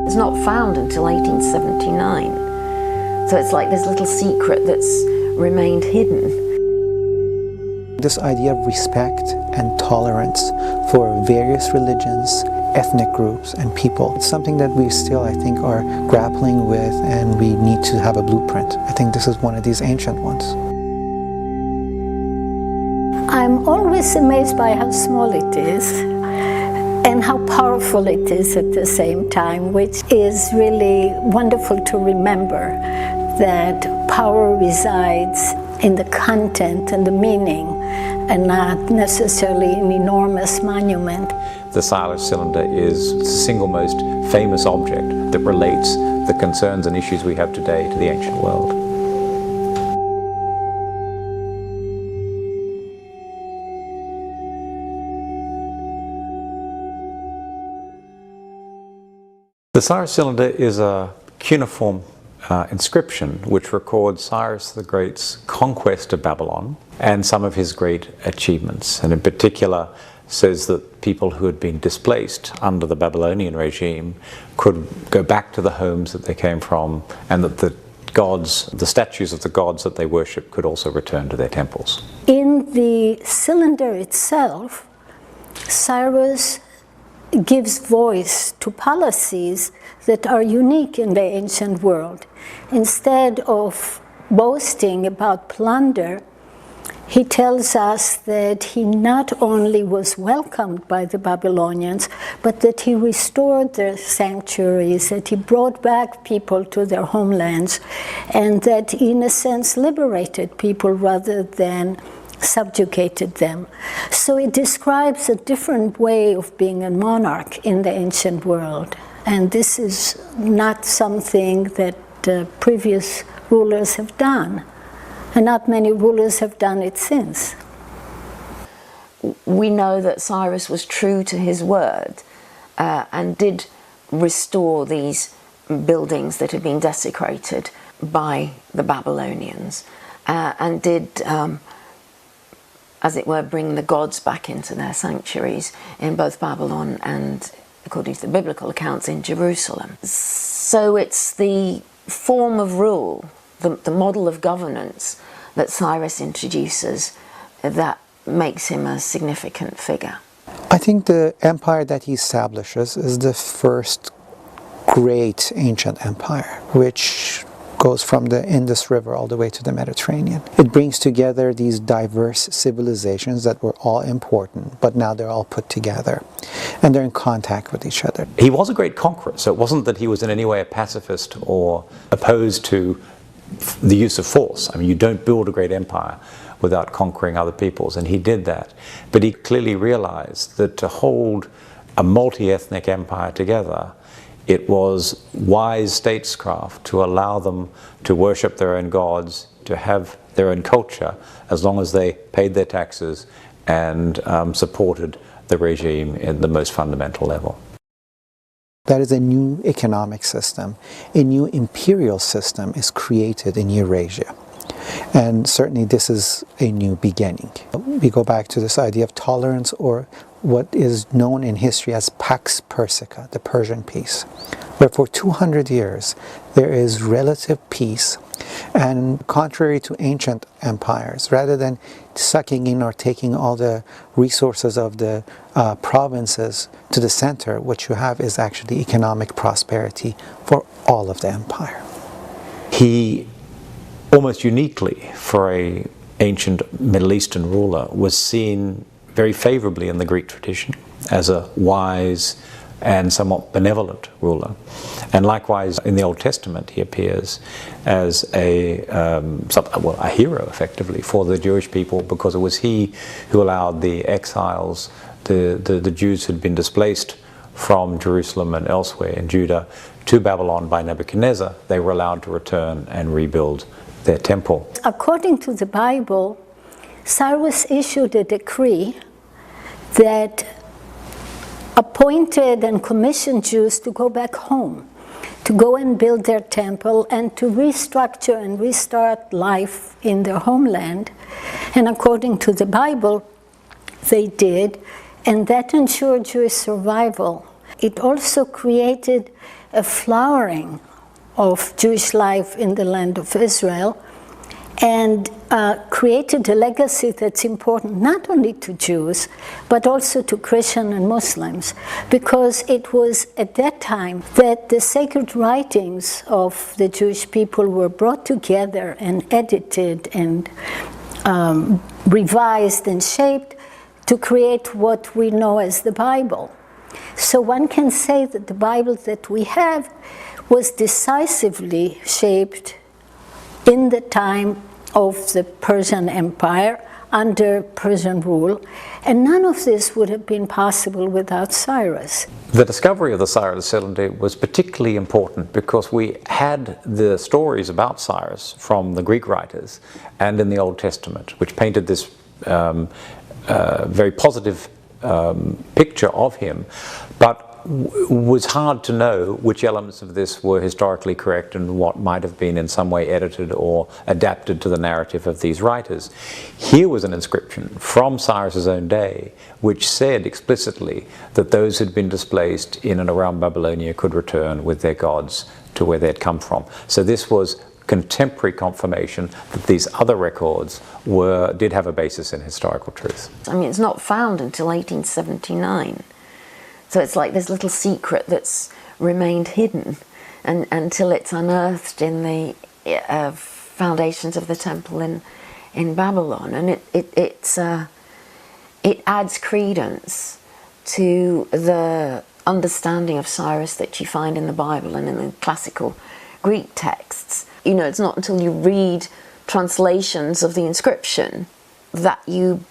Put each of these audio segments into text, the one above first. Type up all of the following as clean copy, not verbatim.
It's not found until 1879. So it's like this little secret that's remained hidden. This idea of respect and tolerance for various religions, ethnic groups and people, it's something that we still, I think, are grappling with, and we need to have a blueprint. I think this is one of these ancient ones. I'm always amazed by how small it is and how powerful it is at the same time, which is really wonderful to remember, that power resides in the content and the meaning and not necessarily an enormous monument. The Cyrus Cylinder is the single most famous object that relates the concerns and issues we have today to the ancient world. The Cyrus Cylinder is a cuneiform inscription which records Cyrus the Great's conquest of Babylon and some of his great achievements, and in particular says that people who had been displaced under the Babylonian regime could go back to the homes that they came from, and that the gods, the statues of the gods that they worship, could also return to their temples. In the cylinder itself, Cyrus gives voice to policies that are unique in the ancient world. Instead of boasting about plunder, he tells us that he not only was welcomed by the Babylonians, but that he restored their sanctuaries, that he brought back people to their homelands, and that in a sense liberated people rather than subjugated them. So it describes a different way of being a monarch in the ancient world. And this is not something that previous rulers have done. And not many rulers have done it since. We know that Cyrus was true to his word and did restore these buildings that had been desecrated by the Babylonians, and did as it were, bring the gods back into their sanctuaries in both Babylon and, according to the biblical accounts, in Jerusalem. So it's the form of rule, the model of governance that Cyrus introduces that makes him a significant figure. I think the empire that he establishes is the first great ancient empire, which goes from the Indus River all the way to the Mediterranean. It brings together these diverse civilizations that were all important, but now they're all put together, and they're in contact with each other. He was a great conqueror, so it wasn't that he was in any way a pacifist or opposed to the use of force. I mean, you don't build a great empire without conquering other peoples, and he did that. But he clearly realized that to hold a multi-ethnic empire together, it was wise statescraft to allow them to worship their own gods, to have their own culture, as long as they paid their taxes and supported the regime in the most fundamental level. That is a new economic system. A new imperial system is created in Eurasia. And certainly this is a new beginning. We go back to this idea of tolerance, or what is known in history as Pax Persica, the Persian peace, where for 200 years there is relative peace, and contrary to ancient empires, rather than sucking in or taking all the resources of the provinces to the center, what you have is actually economic prosperity for all of the empire. He, almost uniquely for an ancient Middle Eastern ruler, was seen very favorably in the Greek tradition as a wise and somewhat benevolent ruler. And likewise in the Old Testament he appears as a hero effectively for the Jewish people, because it was he who allowed the exiles, the Jews who had been displaced from Jerusalem and elsewhere in Judah to Babylon by Nebuchadnezzar. They were allowed to return and rebuild their temple. According to the Bible, Cyrus issued a decree that appointed and commissioned Jews to go back home, to go and build their temple and to restructure and restart life in their homeland. And according to the Bible, they did, and that ensured Jewish survival. It also created a flowering of Jewish life in the land of Israel, and created a legacy that's important not only to Jews, but also to Christians and Muslims, because it was at that time that the sacred writings of the Jewish people were brought together and edited and revised and shaped to create what we know as the Bible. So one can say that the Bible that we have was decisively shaped in the time of the Persian Empire under Persian rule, and none of this would have been possible without Cyrus. The discovery of the Cyrus Cylinder was particularly important because we had the stories about Cyrus from the Greek writers and in the Old Testament, which painted this very positive picture of him, but was hard to know which elements of this were historically correct and what might have been in some way edited or adapted to the narrative of these writers. Here was an inscription from Cyrus's own day which said explicitly that those who had been displaced in and around Babylonia could return with their gods to where they had come from. So this was contemporary confirmation that these other records did have a basis in historical truth. I mean, it's not found until 1879. So it's like this little secret that's remained hidden until it's unearthed in the foundations of the temple in Babylon. And it adds credence to the understanding of Cyrus that you find in the Bible and in the classical Greek texts. You know, it's not until you read translations of the inscription that you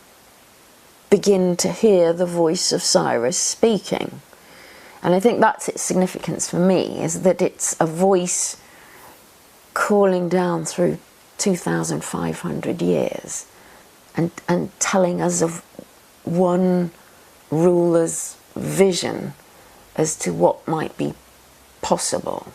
begin to hear the voice of Cyrus speaking. And I think that's its significance for me, is that it's a voice calling down through 2,500 years and telling us of one ruler's vision as to what might be possible.